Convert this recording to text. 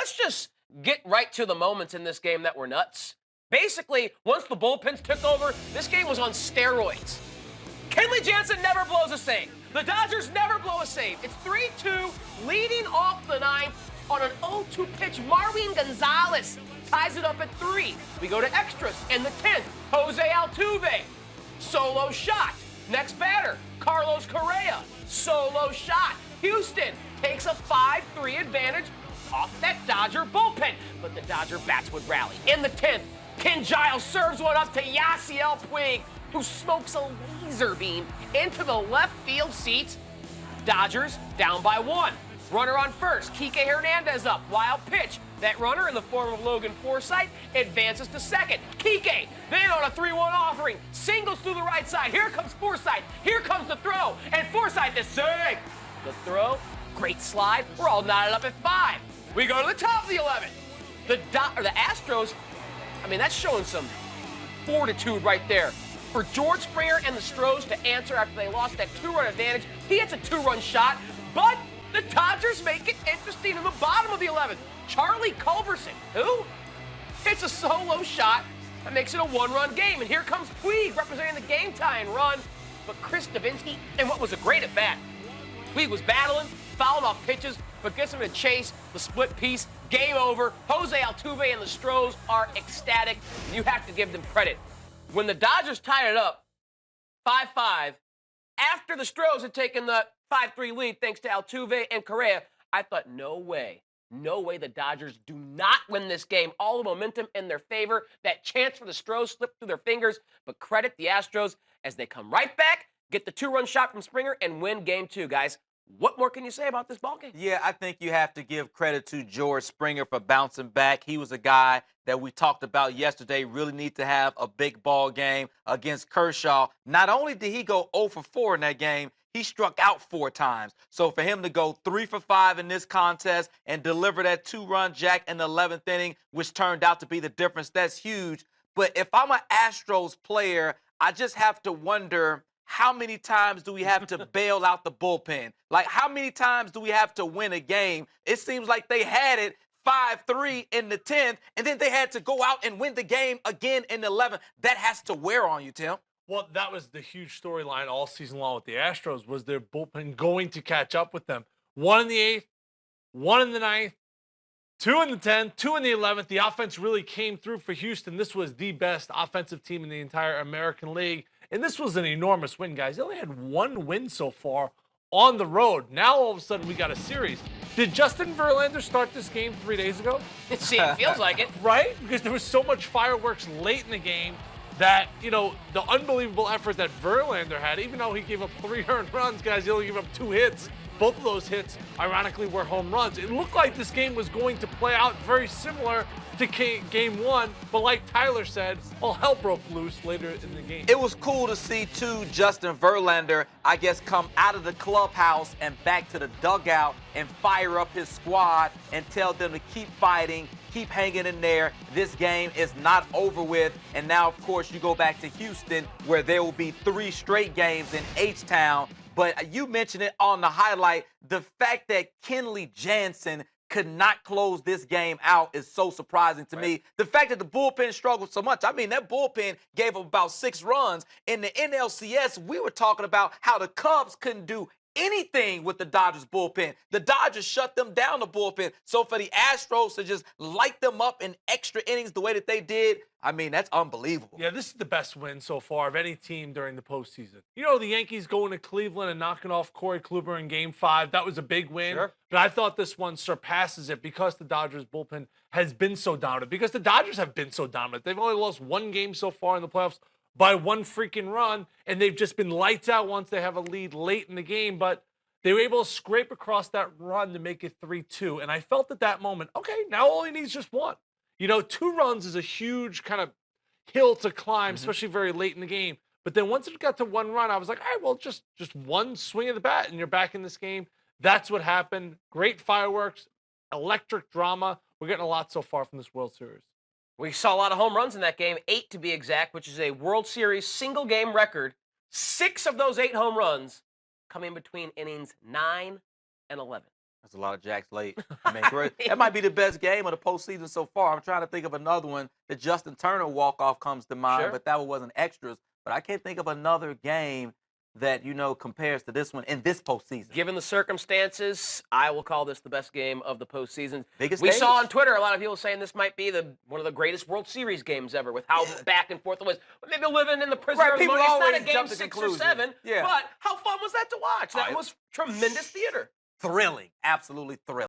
let's just get right to the moments in this game that were nuts. Basically, once the bullpens took over, this game was on steroids. Kenley Jansen never blows a save. The Dodgers never blow a save. It's 3-2, leading off the ninth on an 0-2 pitch. Marwin Gonzalez ties it up at 3. We go to extras in the 10th. Jose Altuve, solo shot. Next batter, Carlos Correa, solo shot. Houston takes a 5-3 advantage off that Dodger bullpen, but the Dodger bats would rally. In the 10th, Ken Giles serves one up to Yasiel Puig, who smokes a laser beam into the left field seats. Dodgers down by 1. Runner on first, Kike Hernandez up, wild pitch. That runner in the form of Logan Forsythe advances to second. Kike, then on a 3-1 offering, singles through the right side. Here comes Forsythe, here comes the throw, and Forsythe is safe. The throw, great slide, we're all knotted up at 5. We go to the top of the 11th. The Astros, I mean, that's showing some fortitude right there. For George Springer and the Stros to answer after they lost that 2-run advantage, he hits a 2-run shot, but the Dodgers make it interesting in the bottom of the 11th. Charlie Culberson, who hits a solo shot that makes it a 1-run game. And here comes Puig representing the game-tying run. But Chris Davinsky, and what was a great at-bat. Puig was battling, fouling off pitches, but gets him to chase the split piece. Game over. Jose Altuve and the Stros are ecstatic. You have to give them credit. When the Dodgers tied it up 5-5, after the Stros had taken the 5-3 lead thanks to Altuve and Correa, I thought, no way the Dodgers do not win this game. All the momentum in their favor. That chance for the Stros slipped through their fingers, but credit the Astros as they come right back, get the 2-run shot from Springer, and win game 2, guys. What more can you say about this ballgame? Yeah, I think you have to give credit to George Springer for bouncing back. He was a guy that we talked about yesterday, really need to have a big ball game against Kershaw. Not only did he go 0 for 4 in that game, he struck out 4 times. So for him to go 3 for 5 in this contest and deliver that 2-run jack in the 11th inning, which turned out to be the difference, that's huge. But if I'm an Astros player, I just have to wonder, how many times do we have to bail out the bullpen? Like, how many times do we have to win a game? It seems like they had it 5-3 in the 10th, and then they had to go out and win the game again in the 11th. That has to wear on you, Tim. Well, that was the huge storyline all season long with the Astros, was their bullpen going to catch up with them. 1 in the 8th, 1 in the 9th, 2 in the 10th, 2 in the 11th. The offense really came through for Houston. This was the best offensive team in the entire American League. And this was an enormous win, guys. They only had 1 win so far on the road. Now, all of a sudden, we got a series. Did Justin Verlander start this game 3 days ago? It feels like it. Right? Because there was so much fireworks late in the game that, you know, the unbelievable effort that Verlander had, even though he gave up 3 earned runs, guys, he only gave up 2 hits. Both of those hits, ironically, were home runs. It looked like this game was going to play out very similar to game 1, but like Tyler said, all hell broke loose later in the game. It was cool to see, too, Justin Verlander, I guess, come out of the clubhouse and back to the dugout and fire up his squad and tell them to keep fighting, keep hanging in there. This game is not over with. And now, of course, you go back to Houston, where there will be 3 straight games in H-Town. But you mentioned it on the highlight, the fact that Kenley Jansen could not close this game out is so surprising to me. The fact that the bullpen struggled so much, I mean, that bullpen gave up about 6 runs. In the NLCS, we were talking about how the Cubs couldn't do anything with the Dodgers bullpen. The Dodgers shut them down, the bullpen. So for the Astros to just light them up in extra innings the way that they did, I mean, that's unbelievable. Yeah, this is the best win so far of any team during the postseason. You know, the Yankees going to Cleveland and knocking off Corey Kluber in Game 5, that was a big win. Sure. But I thought this one surpasses it because the Dodgers bullpen has been so dominant, because the Dodgers have been so dominant. They've only lost 1 game so far in the playoffs by 1 freaking run, and they've just been lights out once they have a lead late in the game. But they were able to scrape across that run to make it 3-2. And I felt at that moment, okay, now all he needs is just 1. You know, 2 runs is a huge kind of hill to climb, especially very late in the game. But then once it got to 1 run, I was like, all right, well, just 1 swing of the bat, and you're back in this game. That's what happened. Great fireworks, electric drama. We're getting a lot so far from this World Series. We saw a lot of home runs in that game, 8 to be exact, which is a World Series single game record. 6 of those 8 home runs coming between innings 9 and 11. That's a lot of jacks late. I mean, great. That might be the best game of the postseason so far. I'm trying to think of another one. The Justin Turner walk-off comes to mind, Sure. but that one wasn't extras. But I can't think of another game that, compares to this one in this postseason. Given the circumstances, I will call this the best game of the postseason. Biggest We stage. saw on Twitter a lot of people saying this might be one of the greatest World Series games ever with how back and forth it was. But maybe living in the prison Right, of the people moment. It's not a always game jump to 6 or conclusions. 7, Yeah. but how fun was that to watch? That Oh, was tremendous theater. Thrilling. Absolutely thrilling.